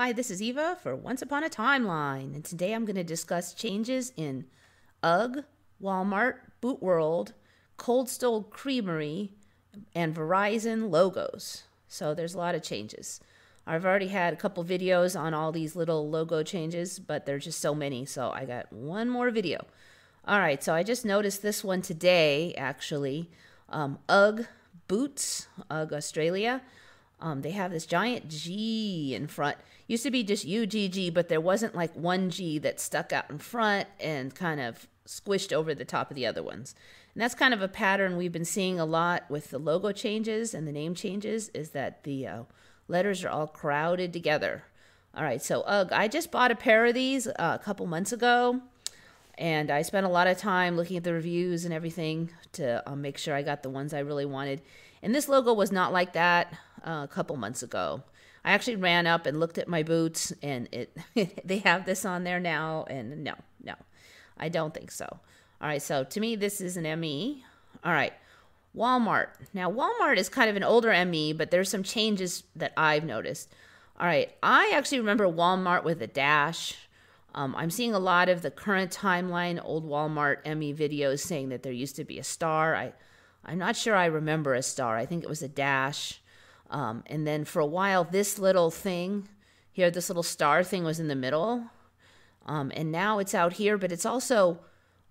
Hi, this is Eva for Once Upon a Timeline, and today I'm going to discuss changes in UGG, Walmart, Bootworld, Coldstone Creamery, and Verizon logos. So there's a lot of changes. I've already had a couple videos on all these little logo changes, but there's just so many, so I got one more video. All right, so I just noticed this one today, actually. UGG boots, UGG Australia. They have this giant G in front. Used to be just UGG, but there wasn't like one G that stuck out in front and kind of squished over the top of the other ones. And that's kind of a pattern we've been seeing a lot with the logo changes and the name changes, is that the letters are all crowded together. All right, so UGG. I just bought a pair of these a couple months ago, and I spent a lot of time looking at the reviews and everything to make sure I got the ones I really wanted. And this logo was not like that a couple months ago. I actually ran up and looked at my boots, and they have this on there now, and no, I don't think so. All right, so to me, this is an ME. All right, Walmart. Now, Walmart is kind of an older ME, but there's some changes that I've noticed. All right, I actually remember Walmart with a dash. I'm seeing a lot of the current timeline, old Walmart ME videos saying that there used to be a star. I'm not sure I remember a star. I think it was a dash. And then for a while, this little thing here, this little star thing was in the middle. And now it's out here, but it's also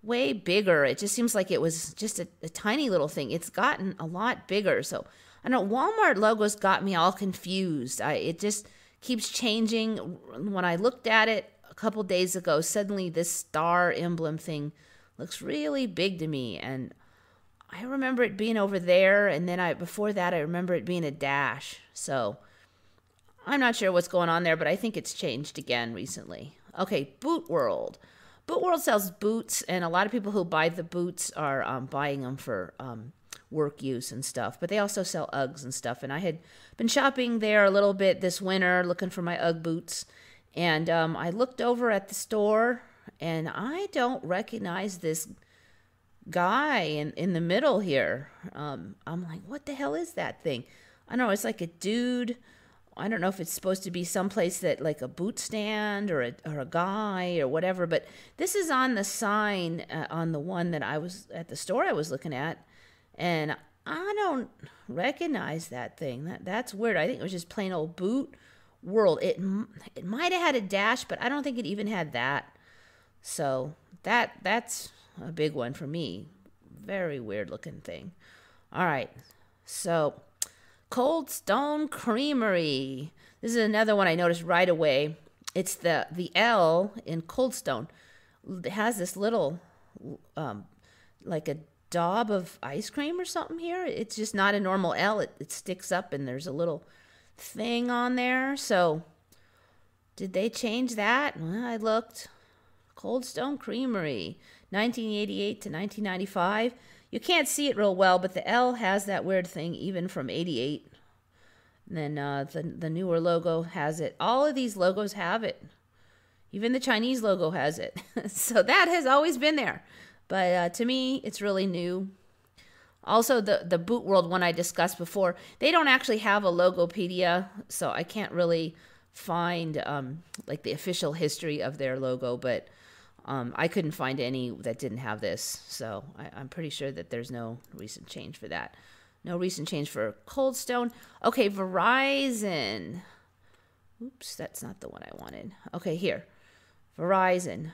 way bigger. It just seems like it was just a tiny little thing. It's gotten a lot bigger. So I know Walmart logos got me all confused. It just keeps changing. When I looked at it a couple days ago, suddenly this star emblem thing looks really big to me. And I remember it being over there, and then before that, I remember it being a dash. So I'm not sure what's going on there, but I think it's changed again recently. Okay, Bootworld. Bootworld sells boots, and a lot of people who buy the boots are buying them for work use and stuff. But they also sell Uggs and stuff, and I had been shopping there a little bit this winter looking for my Ugg boots. And I looked over at the store, and I don't recognize this guy in the middle here. I'm like, what the hell is that thing? I don't know, it's like a dude. I don't know if it's supposed to be someplace that like a boot stand or a guy or whatever, but this is on the sign on the one that I was at the store I was looking at, and I don't recognize that thing. That's weird. I think it was just plain old Boot World. It might have had a dash, but I don't think it even had that. So that's a big one for me. Very weird looking thing. All right, so Coldstone Creamery. This is another one I noticed right away. It's the L in Coldstone. It has this little like a daub of ice cream or something here. It's just not a normal L. It sticks up, and there's a little thing on there. So did they change that? Well, I looked. Coldstone Creamery, 1988 to 1995. You can't see it real well, but the L has that weird thing even from 88. And then the newer logo has it. All of these logos have it. Even the Chinese logo has it. So that has always been there. But to me, it's really new. Also, the Bootworld one I discussed before, they don't actually have a Logopedia, so I can't really find like the official history of their logo, but I couldn't find any that didn't have this, so I'm pretty sure that there's no recent change for that. No recent change for Coldstone. Okay, Verizon. Oops, that's not the one I wanted. Okay, here. Verizon.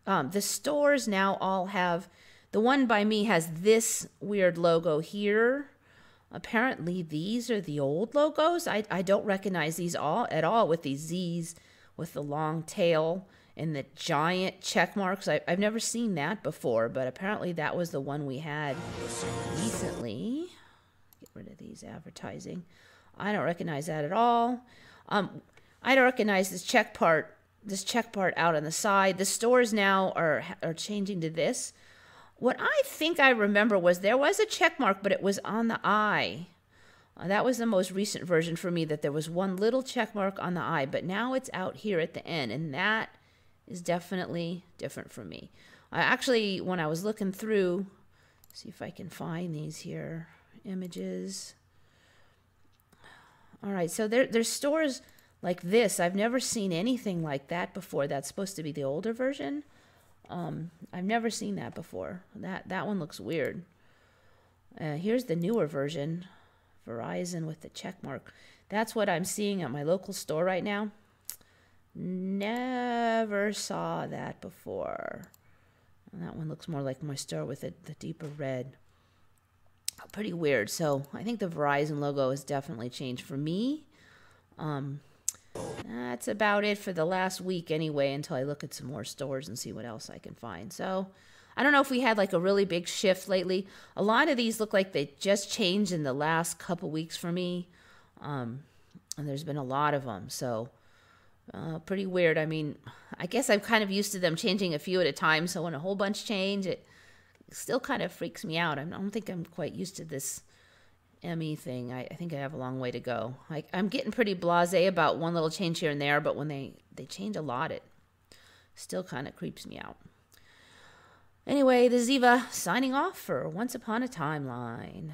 The stores now all have, the one by me has this weird logo here. Apparently these are the old logos. I don't recognize these at all with these Z's with the long tail and the giant check marks. I've never seen that before, but apparently that was the one we had recently. Get rid of these advertising. I don't recognize that at all. I don't recognize this check part out on the side. The stores now are changing to this. What I think I remember was there was a check mark, but it was on the eye. That was the most recent version for me, that there was one little check mark on the eye, but now it's out here at the end, and that is definitely different from me. Actually, when I was looking through, see if I can find these here images. All right, so there's stores like this. I've never seen anything like that before. That's supposed to be the older version. I've never seen that before. That one looks weird. Here's the newer version, Verizon with the check mark. That's what I'm seeing at my local store right now. Never saw that before. And that one looks more like my store with the deeper red. Pretty weird. So I think the Verizon logo has definitely changed for me. That's about it for the last week anyway, until I look at some more stores and see what else I can find. So I don't know if we had like a really big shift lately. A lot of these look like they just changed in the last couple weeks for me. And there's been a lot of them. So pretty weird. I mean, I guess I'm kind of used to them changing a few at a time. So when a whole bunch change, it still kind of freaks me out. I don't think I'm quite used to this ME thing. I think I have a long way to go. I'm getting pretty blasé about one little change here and there, but when they change a lot, it still kind of creeps me out. Anyway, this is Eva signing off for Once Upon a Timeline.